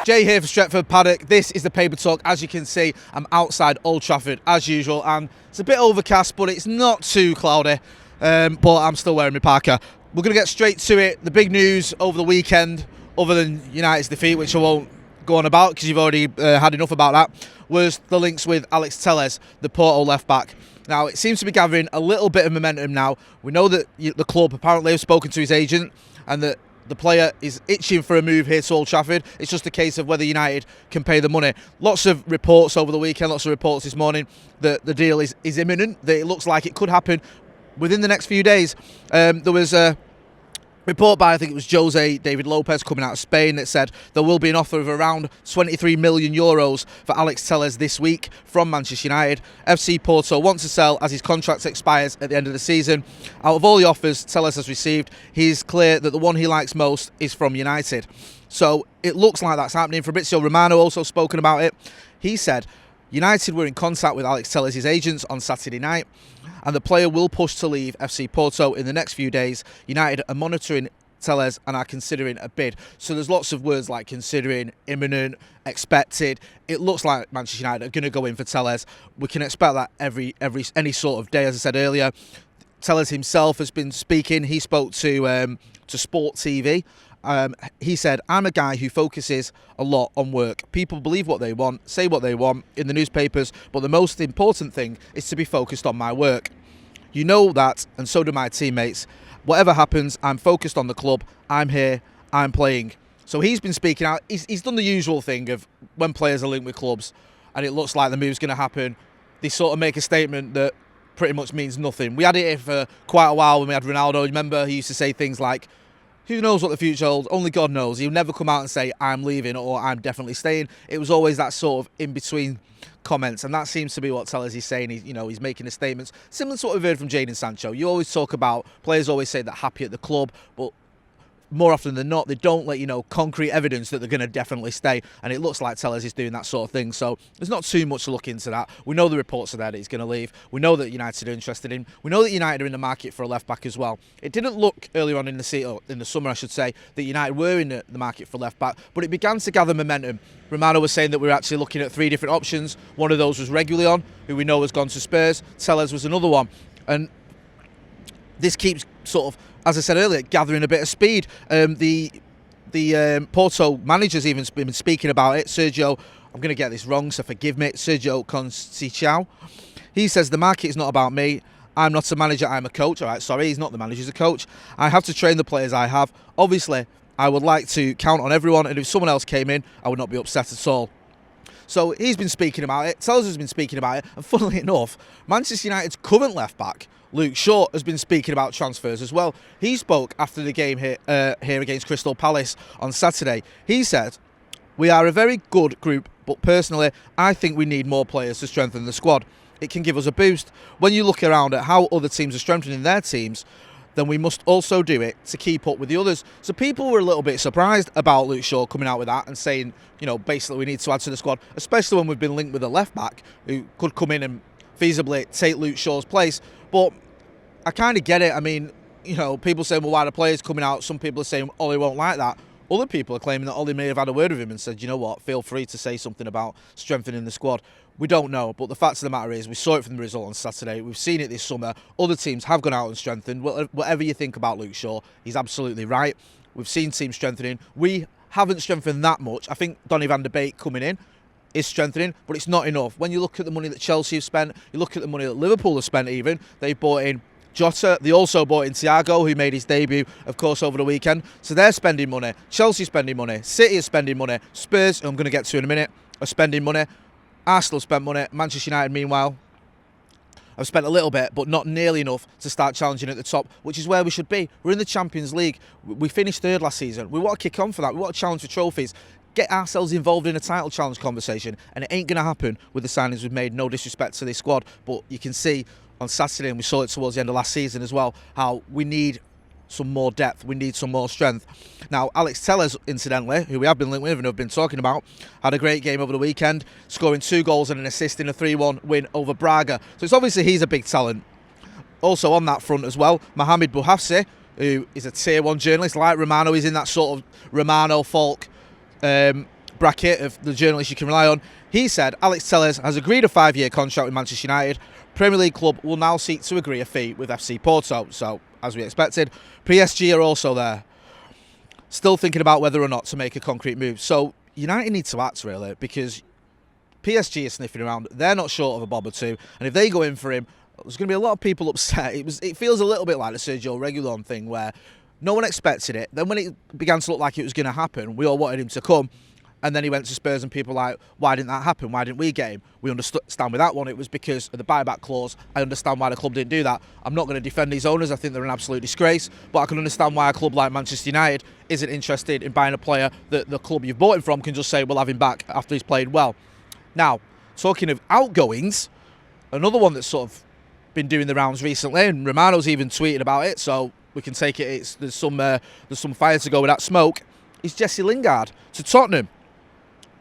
Jay here for Stretford, Paddock. This is the Paper Talk. As you can see, I'm outside Old Trafford as usual, and it's a bit overcast, but it's not too cloudy. But I'm still wearing my parka. We're going to get straight to it. The big news over the weekend, other than United's defeat, which I won't go on about because you've already had enough about that, was the links with Alex Telles, the Porto left-back. Now, it seems to be gathering a little bit of momentum now. We know that the club apparently have spoken to his agent and that the player is itching for a move here to Old Trafford. It's just a case of whether United can pay the money. Lots of reports over the weekend, lots of reports this morning that the deal is imminent, that it looks like it could happen within the next few days. There was a report by, I think it was Jose David Lopez coming out of Spain, that said there will be an offer of around 23 million euros for Alex Telles this week from Manchester United. FC Porto wants to sell as his contract expires at the end of the season. Out of all the offers Telles has received, he's clear that the one he likes most is from United. So it looks like that's happening. Fabrizio Romano also spoken about it. He said United were in contact with Alex Telles, his agents, on Saturday night, and the player will push to leave FC Porto in the next few days. United are monitoring Telles and are considering a bid. So there's lots of words like considering, imminent, expected. It looks like Manchester United are going to go in for Telles. We can expect that any sort of day. As I said earlier, Telles himself has been speaking. He spoke to Sport TV. He said, I'm a guy who focuses a lot on work. People believe what they want, say what they want in the newspapers, but the most important thing is to be focused on my work. You know that, and so do my teammates. Whatever happens, I'm focused on the club. I'm here, I'm playing. So he's been speaking out. He's done the usual thing of when players are linked with clubs and it looks like the move's going to happen, they sort of make a statement that pretty much means nothing. We had it here for quite a while when we had Ronaldo. Remember, he used to say things like, who knows what the future holds? Only God knows. He'll never come out and say, I'm leaving or I'm definitely staying. It was always that sort of in-between comments, and that seems to be what Telles is saying. He's making the statements similar to what we've heard from Jadon Sancho. You always talk about, players always say they're happy at the club, but more often than not, they don't let concrete evidence that they're going to definitely stay, and it looks like Telles is doing that sort of thing. So there's not too much to look into that. We know the reports are there that he's going to leave. We know that United are interested in. We know that United are in the market for a left back as well. It didn't look earlier on in the summer, I should say, that United were in the market for left back, but it began to gather momentum. Romano was saying that we were actually looking at 3 different options. One of those was Reguilón, who we know has gone to Spurs. Telles was another one, and this keeps sort of, as I said earlier, gathering a bit of speed. The Porto manager's even been speaking about it. Sergio, I'm going to get this wrong, so forgive me. Sergio Conceição. He says, the market is not about me. I'm not a manager, I'm a coach. All right, sorry, he's not the manager, he's a coach. I have to train the players I have. Obviously, I would like to count on everyone, and if someone else came in, I would not be upset at all. So he's been speaking about it. Telles has been speaking about it. And funnily enough, Manchester United's current left-back, Luke Shaw, has been speaking about transfers as well. He spoke after the game here against Crystal Palace on Saturday. He said, we are a very good group, but personally, I think we need more players to strengthen the squad. It can give us a boost. When you look around at how other teams are strengthening their teams, then we must also do it to keep up with the others. So people were a little bit surprised about Luke Shaw coming out with that and saying, basically we need to add to the squad, especially when we've been linked with a left-back who could come in and feasibly take Luke Shaw's place. But I kind of get it. I mean, people say, well, why are the players coming out? Some people are saying, Ollie won't like that. Other people are claiming that Ollie may have had a word with him and said, you know what, feel free to say something about strengthening the squad. We don't know, but the fact of the matter is we saw it from the result on Saturday. We've seen it this summer. Other teams have gone out and strengthened. Whatever you think about Luke Shaw, he's absolutely right. We've seen teams strengthening. We haven't strengthened that much. I think Donny van de Beek coming in is strengthening, but it's not enough. When you look at the money that Chelsea have spent, you look at the money that Liverpool have spent even, they bought in Jota, they also bought in Thiago, who made his debut, of course, over the weekend. So they're spending money. Chelsea spending money. City is spending money. Spurs, who I'm going to get to in a minute, are spending money. Arsenal spent money. Manchester United, meanwhile, have spent a little bit, but not nearly enough to start challenging at the top, which is where we should be. We're in the Champions League. We finished 3rd last season. We want to kick on for that. We want to challenge for trophies. Get ourselves involved in a title challenge conversation, and it ain't going to happen with the signings we've made. No disrespect to this squad, but you can see on Saturday, and we saw it towards the end of last season as well, how we need some more depth, we need some more strength. Now, Alex Telles, incidentally, who we have been linked with and have been talking about, had a great game over the weekend, scoring 2 goals and an assist in a 3-1 win over Braga. So it's obviously he's a big talent. Also on that front as well, Mohamed Bouhafsi, who is a Tier 1 journalist, like Romano, he's in that sort of Romano-Falk bracket of the journalists you can rely on. He said Alex Telles has agreed a 5-year contract with Manchester United. Premier League club will now seek to agree a fee with FC Porto. So, as we expected, PSG are also there, still thinking about whether or not to make a concrete move. So United need to act, really, because PSG is sniffing around. They're not short of a bob or two, and if they go in for him, there's going to be a lot of people upset. It feels a little bit like the Sergio Reguilon thing, where no one expected it. Then when it began to look like it was going to happen, we all wanted him to come. And then he went to Spurs and people were like, why didn't that happen? Why didn't we get him? We understand with that one, it was because of the buyback clause. I understand why the club didn't do that. I'm not going to defend these owners. I think they're an absolute disgrace. But I can understand why a club like Manchester United isn't interested in buying a player that the club you've bought him from can just say, we'll have him back after he's played well. Now, talking of outgoings, another one that's sort of been doing the rounds recently, and Romano's even tweeted about it, so we can take it. There's some fire to go with that smoke. Is Jesse Lingard to Tottenham.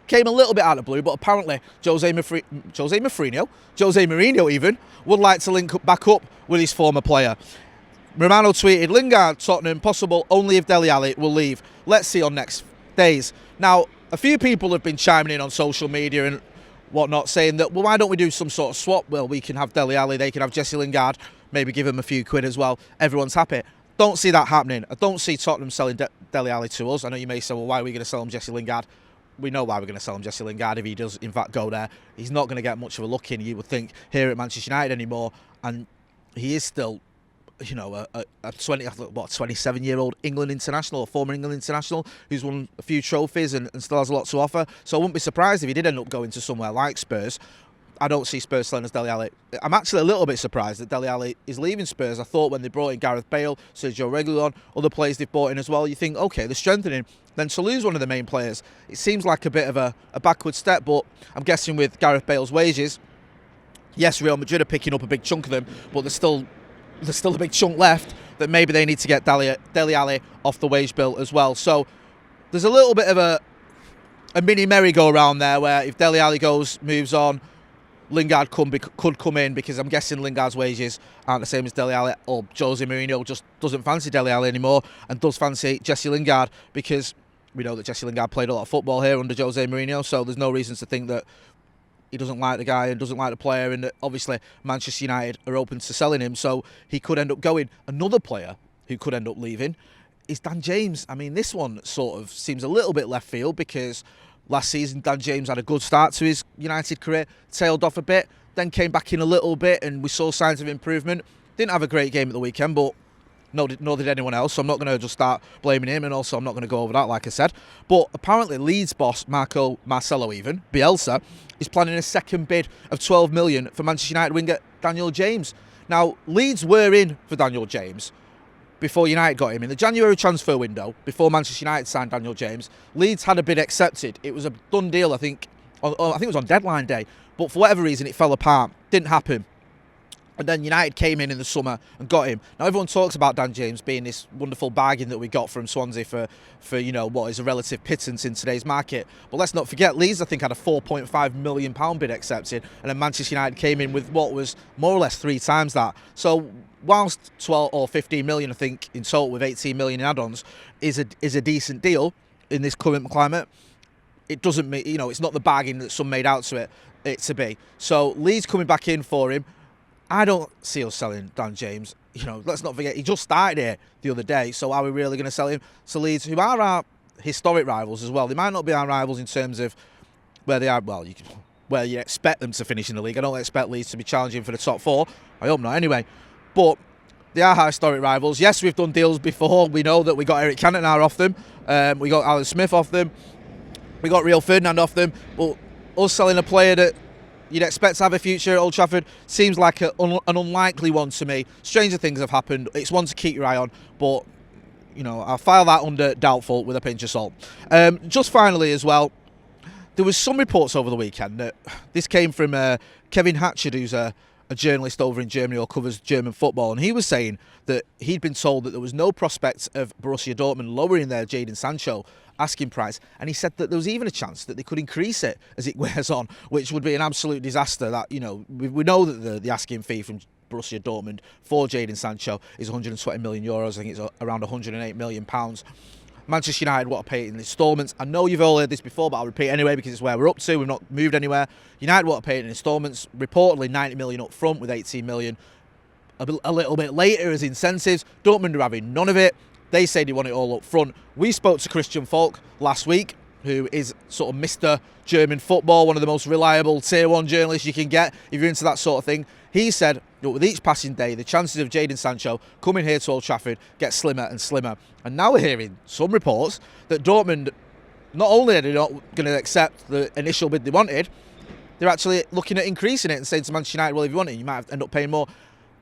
Came a little bit out of the blue, but apparently Jose Mourinho even would like to link back up with his former player. Romano tweeted, Lingard, Tottenham, possible only if Dele Alli will leave. Let's see on next days. Now, a few people have been chiming in on social media and whatnot, saying that, well, why don't we do some sort of swap? Well, we can have Dele Alli, they can have Jesse Lingard, maybe give him a few quid as well. Everyone's happy. Don't see that happening. I don't see Tottenham selling Dele Alli to us. I know you may say, well, why are we going to sell him Jesse Lingard? We know why we're going to sell him Jesse Lingard if he does, in fact, go there. He's not going to get much of a look in, you would think, here at Manchester United anymore. And he is still, you know, a 27-year-old England international, or former England international, who's won a few trophies and still has a lot to offer. So I wouldn't be surprised if he did end up going to somewhere like Spurs. I don't see Spurs selling us Dele Alli. I'm actually a little bit surprised that Dele Alli is leaving Spurs. I thought when they brought in Gareth Bale, Sergio Reguilon, other players they've brought in as well, you think, okay, they're strengthening. Then to lose one of the main players, it seems like a bit of a backward step, but I'm guessing with Gareth Bale's wages, yes, Real Madrid are picking up a big chunk of them, but there's still a big chunk left that maybe they need to get Dele Alli off the wage bill as well. So there's a little bit of a mini merry-go-round there where if Dele Alli moves on, Lingard could come in, because I'm guessing Lingard's wages aren't the same as Dele Alli, or Jose Mourinho just doesn't fancy Dele Alli anymore and does fancy Jesse Lingard, because we know that Jesse Lingard played a lot of football here under Jose Mourinho, so there's no reasons to think that he doesn't like the guy and doesn't like the player, and obviously Manchester United are open to selling him, so he could end up going. Another player who could end up leaving is Dan James. I mean, this one sort of seems a little bit left field, because last season, Dan James had a good start to his United career, tailed off a bit, then came back in a little bit, and we saw signs of improvement. Didn't have a great game at the weekend, but nor did anyone else, so I'm not going to just start blaming him, and also I'm not going to go over that, like I said. But apparently Leeds boss Marcelo Bielsa, is planning a second bid of 12 million for Manchester United winger Daniel James. Now, Leeds were in for Daniel James before United got him. In the January transfer window, before Manchester United signed Daniel James, Leeds had a bid accepted. It was a done deal, I think it was on deadline day, but for whatever reason it fell apart. Didn't happen. And then United came in the summer and got him. Now everyone talks about Dan James being this wonderful bargain that we got from Swansea for you know, what is a relative pittance in today's market. But let's not forget, Leeds I think had a £4.5 million bid accepted, and then Manchester United came in with what was more or less 3 times that. So whilst 12 or 15 million I think in total, with 18 million in add-ons, is a decent deal in this current climate, it doesn't mean, you know, it's not the bargain that some made out to it to be. So Leeds coming back in for him. I don't see us selling Dan James. You know, let's not forget, he just started here the other day, so are we really going to sell him to Leeds, who are our historic rivals as well? They might not be our rivals in terms of where they are, well, where you expect them to finish in the league. I don't expect Leeds to be challenging for the top 4. I hope not anyway. But they are our historic rivals. Yes, we've done deals before. We know that we got Eric Cantona off them. We got Alan Smith off them. We got Rio Ferdinand off them. But us selling a player that you'd expect to have a future at Old Trafford seems like an unlikely one to me. Stranger things have happened. It's one to keep your eye on, but you know, I'll file that under doubtful with a pinch of salt. Just finally as well, there was some reports over the weekend that this came from Kevin Hatchard, who's a journalist over in Germany or covers German football, and he was saying that he'd been told that there was no prospect of Borussia Dortmund lowering their Jadon Sancho asking price, and he said that there was even a chance that they could increase it as it wears on, which would be an absolute disaster. That, you know, we know that the asking fee from Borussia Dortmund for Jadon Sancho is 120 million euros. I think it's around 108 million pounds. Manchester United want to pay it in instalments. I know you've all heard this before, but I'll repeat anyway because it's where we're up to. We've not moved anywhere. United want to pay it in instalments. Reportedly 90 million up front with 18 million a little bit later as incentives. Dortmund are having none of it. They say they want it all up front. We spoke to Christian Falk last week, who is sort of Mr. German football, one of the most reliable tier 1 journalists you can get if you're into that sort of thing. He said that with each passing day, the chances of Jadon Sancho coming here to Old Trafford get slimmer and slimmer. And now we're hearing some reports that Dortmund, not only are they not going to accept the initial bid they wanted, they're actually looking at increasing it and saying to Manchester United, well, if you want it, you might have to end up paying more.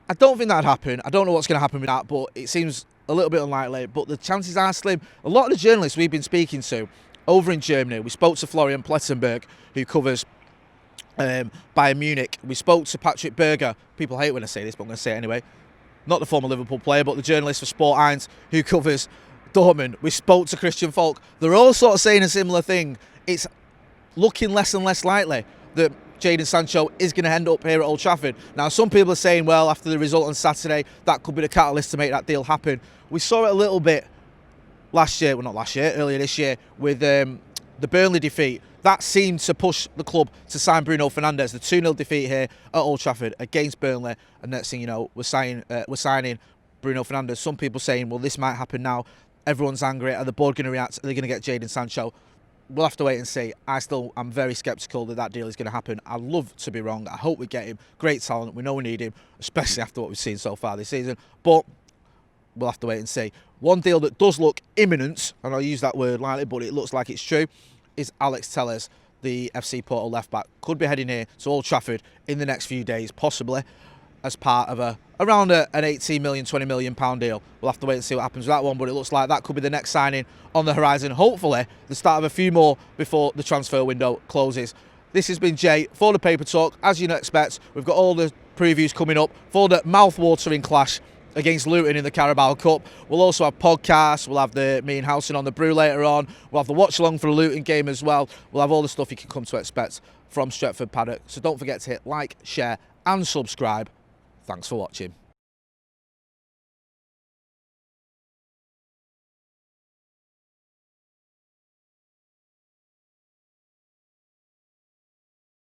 I don't think that'd happen. I don't know what's going to happen with that, but it seems a little bit unlikely. But the chances are slim. A lot of the journalists we've been speaking to over in Germany, we spoke to Florian Plettenberg, who covers Bayern Munich. We spoke to Patrick Berger. People hate when I say this, but I'm going to say it anyway. Not the former Liverpool player, but the journalist for Sport 1, who covers Dortmund. We spoke to Christian Falk. They're all sort of saying a similar thing. It's looking less and less likely that Jadon Sancho is going to end up here at Old Trafford. Now, some people are saying, well, after the result on Saturday, that could be the catalyst to make that deal happen. We saw it a little bit earlier this year with the Burnley defeat. That seemed to push the club to sign Bruno Fernandes. The 2-0 defeat here at Old Trafford against Burnley. And next thing you know, we're signing Bruno Fernandes. Some people saying, well, this might happen now. Everyone's angry. Are the board going to react? Are they going to get Jadon Sancho? We'll have to wait and see. I'm very sceptical that deal is going to happen. I'd love to be wrong. I hope we get him. Great talent. We know we need him, especially after what we've seen so far this season. But we'll have to wait and see. One deal that does look imminent, and I'll use that word lightly, but it looks like it's true, is Alex Telles, the FC Porto left-back. Could be heading here to Old Trafford in the next few days, possibly, as part of around an 18 million, 20 million pound deal. We'll have to wait and see what happens with that one, but it looks like that could be the next signing on the horizon. Hopefully, the start of a few more before the transfer window closes. This has been Jay for the Paper Talk. As you expect, we've got all the previews coming up for the mouth-watering clash against Luton in the Carabao Cup. We'll also have podcasts. We'll have me and Housen on the brew later on. We'll have the watch-along for the Luton game as well. We'll have all the stuff you can come to expect from Stretford Paddock. So don't forget to hit like, share and subscribe. Thanks for watching.